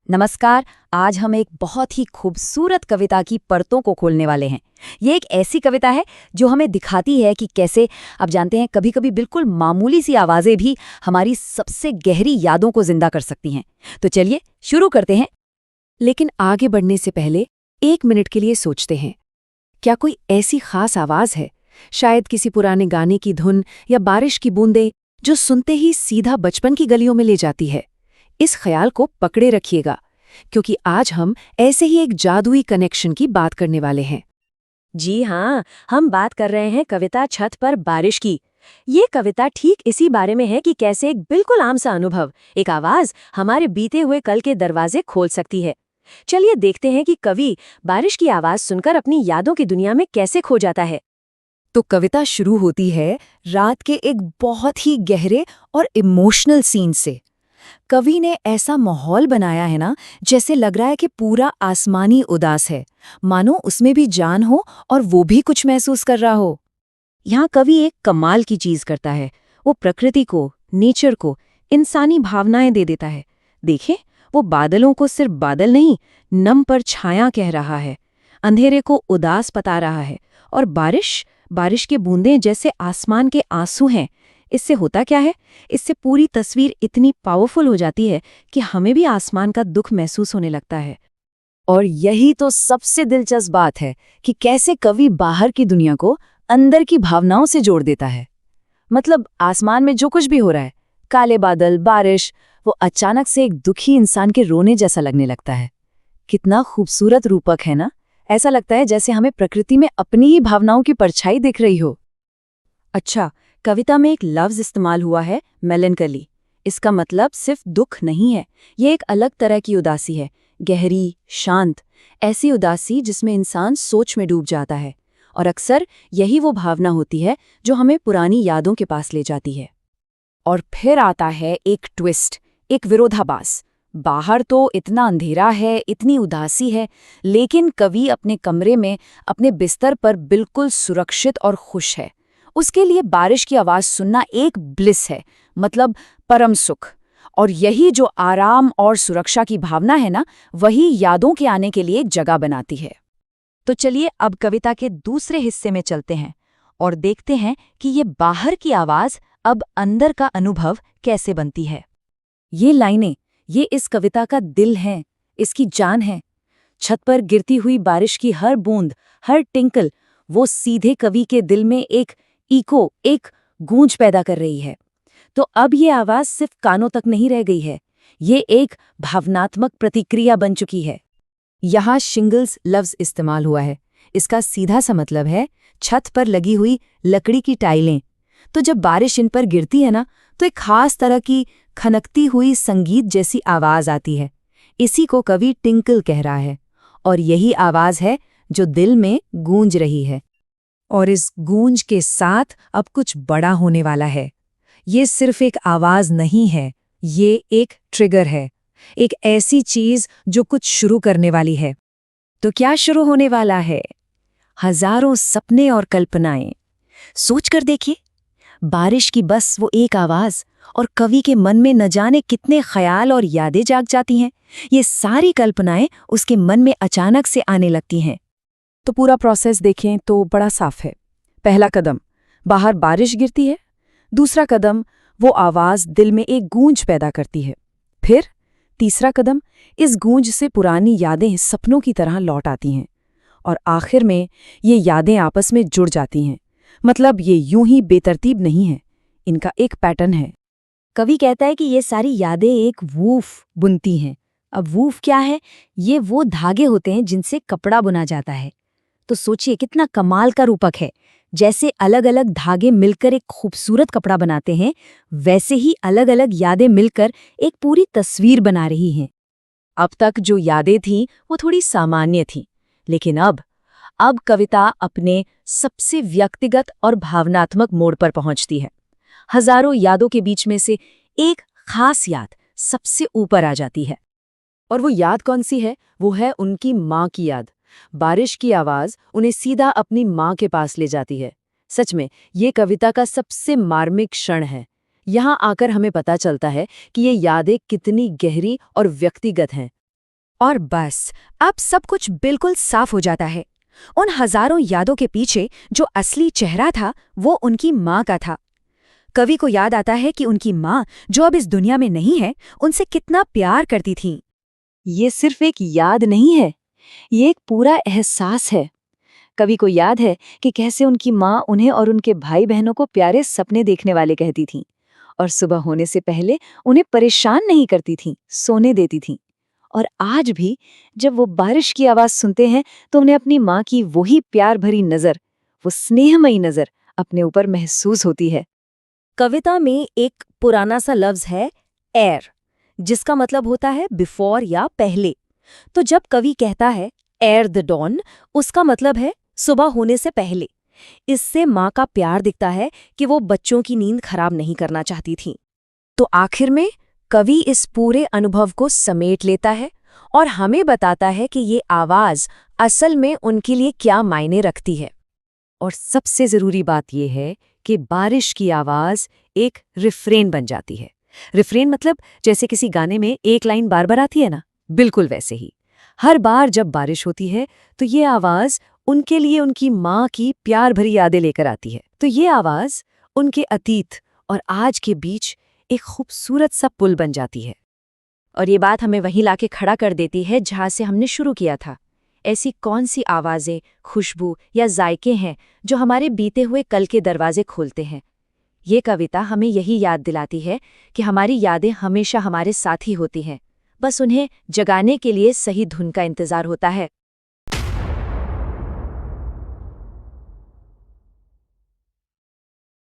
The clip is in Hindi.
नमस्कार। आज हम एक बहुत ही खूबसूरत कविता की परतों को खोलने वाले हैं। ये एक ऐसी कविता है जो हमें दिखाती है कि कैसे आप जानते हैं कभी-कभी बिल्कुल मामूली सी आवाज़ें भी हमारी सबसे गहरी यादों को जिंदा कर सकती हैं। तो चलिए शुरू करते हैं। लेकिन आगे बढ़ने से पहले 1 मिनट के लिए सोचते हैं, क्या कोई ऐसी खास आवाज है, शायद किसी पुराने गाने की धुन या बारिश की बूंदें, जो सुनते ही सीधा बचपन की गलियों में ले जाती है। इस ख्याल को पकड़े रखिएगा, क्योंकि आज हम ऐसे ही एक जादुई कनेक्शन की बात करने वाले हैं। जी हाँ, हम बात कर रहे हैं कविता छत पर बारिश की। ये कविता ठीक इसी बारे में है कि कैसे एक बिल्कुल आम सा अनुभव, एक आवाज हमारे बीते हुए कल के दरवाजे खोल सकती है। चलिए देखते हैं कि कवि बारिश की आवाज सुनकर अपनी यादों की दुनिया में कैसे खो जाता है। तो कविता शुरू होती है रात के एक बहुत ही गहरे और इमोशनल सीन से। कवि ने ऐसा माहौल बनाया है ना, जैसे लग रहा है कि पूरा आसमानी उदास है, मानो उसमें भी जान हो और वो भी कुछ महसूस कर रहा हो। यहाँ कवि एक कमाल की चीज करता है। वो प्रकृति को, नेचर को इंसानी भावनाएं दे देता है। देखें, वो बादलों को सिर्फ बादल नहीं, नम पर छाया कह रहा है, अंधेरे को उदास बता रहा है, और बारिश के बूंदें जैसे आसमान के आंसू हैं। इससे होता क्या है, इससे पूरी तस्वीर इतनी पावरफुल हो जाती है कि हमें भी आसमान का दुख महसूस होने लगता है। और यही तो सबसे दिलचस्प बात है कि कैसे कवि बाहर की दुनिया को अंदर की भावनाओं से जोड़ देता है। मतलब आसमान में जो कुछ भी हो रहा है, काले बादल, बारिश, वो अचानक से एक दुखी इंसान के रोने जैसा लगने लगता है। कितना खूबसूरत रूपक है ना। ऐसा लगता है जैसे हमें प्रकृति में अपनी ही भावनाओं की परछाई दिख रही हो। अच्छा, कविता में एक लफ्ज इस्तेमाल हुआ है, मेलनकली। इसका मतलब सिर्फ दुख नहीं है, ये एक अलग तरह की उदासी है, गहरी, शांत, ऐसी उदासी जिसमें इंसान सोच में डूब जाता है। और अक्सर यही वो भावना होती है जो हमें पुरानी यादों के पास ले जाती है। और फिर आता है एक ट्विस्ट, एक विरोधाभास। बाहर तो इतना अंधेरा है, इतनी उदासी है, लेकिन कवि अपने कमरे में, अपने बिस्तर पर बिल्कुल सुरक्षित और खुश है। उसके लिए बारिश की आवाज सुनना एक ब्लिस है, मतलब परम सुख। और यही जो आराम और सुरक्षा की भावना है ना, वही यादों के आने के लिए एक जगह बनाती है। तो चलिए अब कविता के दूसरे हिस्से में चलते हैं और देखते हैं कि ये बाहर की आवाज अब अंदर का अनुभव कैसे बनती है। ये लाइनें, ये इस कविता का दिल हैं, इसकी जान है। छत पर गिरती हुई बारिश की हर बूंद, हर टिंकल, वो सीधे कवि के दिल में एक इको, एक गूंज पैदा कर रही है। तो अब ये आवाज सिर्फ कानों तक नहीं रह गई है, ये एक भावनात्मक प्रतिक्रिया बन चुकी है। यहाँ शिंगल्स लफ्ज इस्तेमाल हुआ है। इसका सीधा सा मतलब है छत पर लगी हुई लकड़ी की टाइलें। तो जब बारिश इन पर गिरती है ना, तो एक खास तरह की खनकती हुई संगीत जैसी आवाज आती है। इसी को कवि टिंकल कह रहा है, और यही आवाज है जो दिल में गूंज रही है। और इस गूंज के साथ अब कुछ बड़ा होने वाला है। ये सिर्फ एक आवाज नहीं है, ये एक ट्रिगर है, एक ऐसी चीज जो कुछ शुरू करने वाली है। तो क्या शुरू होने वाला है? हजारों सपने और कल्पनाएं। सोच कर देखिए, बारिश की बस वो एक आवाज, और कवि के मन में न जाने कितने ख्याल और यादें जाग जाती हैं। ये सारी कल्पनाएं उसके मन में अचानक से आने लगती हैं। तो पूरा प्रोसेस देखें तो बड़ा साफ है। पहला कदम, बाहर बारिश गिरती है। दूसरा कदम, वो आवाज दिल में एक गूंज पैदा करती है। फिर तीसरा कदम, इस गूंज से पुरानी यादें सपनों की तरह लौट आती हैं। और आखिर में ये यादें आपस में जुड़ जाती हैं। मतलब ये यूं ही बेतरतीब नहीं है, इनका एक पैटर्न है। कवि कहता है कि ये सारी यादें एक वूफ बुनती हैं। अब वूफ क्या है? ये वो धागे होते हैं जिनसे कपड़ा बुना जाता है। तो सोचिए कितना कमाल का रूपक है। जैसे अलग अलग धागे मिलकर एक खूबसूरत कपड़ा बनाते हैं, वैसे ही अलग अलग यादें मिलकर एक पूरी तस्वीर बना रही हैं। अब तक जो यादें थीं वो थोड़ी सामान्य थीं, लेकिन अब कविता अपने सबसे व्यक्तिगत और भावनात्मक मोड़ पर पहुंचती है। हजारों यादों के बीच में से एक खास याद सबसे ऊपर आ जाती है। और वो याद कौन सी है? वो है उनकी माँ की याद। बारिश की आवाज उन्हें सीधा अपनी माँ के पास ले जाती है। सच में ये कविता का सबसे मार्मिक क्षण है। यहाँ आकर हमें पता चलता है कि ये यादें कितनी गहरी और व्यक्तिगत हैं। और बस अब सब कुछ बिल्कुल साफ हो जाता है। उन हजारों यादों के पीछे जो असली चेहरा था वो उनकी माँ का था। कवि को याद आता है कि उनकी माँ, जो अब इस दुनिया में नहीं है, उनसे कितना प्यार करती थी। ये सिर्फ एक याद नहीं है, ये एक पूरा एहसास है। कवि को याद है कि कैसे उनकी माँ उन्हें और उनके भाई बहनों को प्यारे सपने देखने वाले कहती थीं, और सुबह होने से पहले उन्हें परेशान नहीं करती थीं, सोने देती थीं। और आज भी जब वो बारिश की आवाज सुनते हैं तो उन्हें अपनी माँ की वही प्यार भरी नजर, वो स्नेहमयी नजर अपने ऊपर महसूस होती है। कविता में एक पुराना सा लफ्ज है एर, जिसका मतलब होता है बिफोर या पहले। तो जब कवि कहता है एर द डॉन, उसका मतलब है सुबह होने से पहले। इससे माँ का प्यार दिखता है कि वो बच्चों की नींद खराब नहीं करना चाहती थी। तो आखिर में कवि इस पूरे अनुभव को समेट लेता है और हमें बताता है कि ये आवाज असल में उनके लिए क्या मायने रखती है। और सबसे जरूरी बात यह है कि बारिश की आवाज एक रिफ्रेन बन जाती है। रिफ्रेन मतलब जैसे किसी गाने में एक लाइन बार बार आती है ना, बिल्कुल वैसे ही हर बार जब बारिश होती है तो ये आवाज उनके लिए उनकी माँ की प्यार भरी यादें लेकर आती है। तो ये आवाज उनके अतीत और आज के बीच एक खूबसूरत सा पुल बन जाती है। और ये बात हमें वहीं लाके खड़ा कर देती है जहाँ से हमने शुरू किया था। ऐसी कौन सी आवाज़ें, खुशबू या जायके हैं जो हमारे बीते हुए कल के दरवाजे खोलते हैं? ये कविता हमें यही याद दिलाती है कि हमारी यादें हमेशा हमारे साथ ही होती हैं, बस उन्हें जगाने के लिए सही धुन का इंतज़ार होता है।